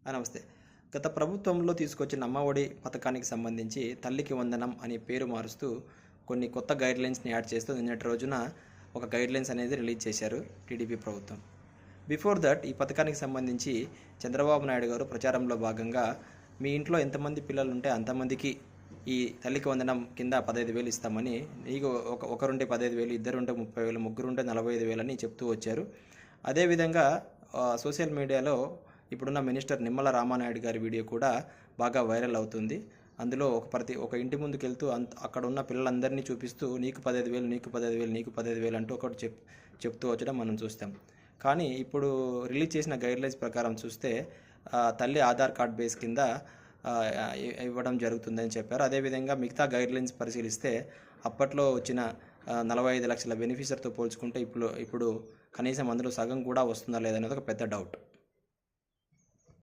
నమస్తే. గత ప్రభుత్వంలో తీసుకొచ్చిన అమ్మఒడి పథకానికి సంబంధించి తల్లికి వందనం అని పేరు మారుస్తూ కొన్ని కొత్త గైడ్‌లైన్స్‌ని యాడ్ చేస్తూ నిన్నటి రోజున ఒక గైడ్‌లైన్స్ అనేది రిలీజ్ చేశారు టీడీపీ ప్రభుత్వం. బిఫోర్ దట్ ఈ పథకానికి సంబంధించి చంద్రబాబు నాయుడు గారు ప్రచారంలో భాగంగా మీ ఇంట్లో ఎంతమంది పిల్లలుంటే అంతమందికి ఈ తల్లికి వందనం కింద 15,000 ఇస్తామని, నీకు ఒకరుంటే 15,000, ఇద్దరుంటే 30,000, ముగ్గురుంటే 45,000 అని చెప్తూ వచ్చారు. అదేవిధంగా సోషల్ మీడియాలో ఇప్పుడున్న మినిస్టర్ నిమ్మల రామానాయుడు గారి వీడియో కూడా బాగా వైరల్ అవుతుంది. అందులో ఒక ఇంటి ముందుకెళ్తూ అక్కడ ఉన్న పిల్లలందరినీ చూపిస్తూ నీకు 15,000, నీకు 15,000, నీకు 15,000 అంటూ ఒకటి చెప్తూ వచ్చడం మనం చూస్తాం. కానీ ఇప్పుడు రిలీజ్ చేసిన గైడ్లైన్స్ ప్రకారం చూస్తే తల్లి ఆధార్ కార్డ్ బేస్ కింద ఇవ్వడం జరుగుతుందని చెప్పారు. అదేవిధంగా మిగతా గైడ్లైన్స్ పరిశీలిస్తే అప్పట్లో వచ్చిన 45 లక్షల బెనిఫిషరీతో పోల్చుకుంటే ఇప్పుడు కనీసం అందులో సగం కూడా వస్తుందా లేదనేది ఒక పెద్ద డౌట్.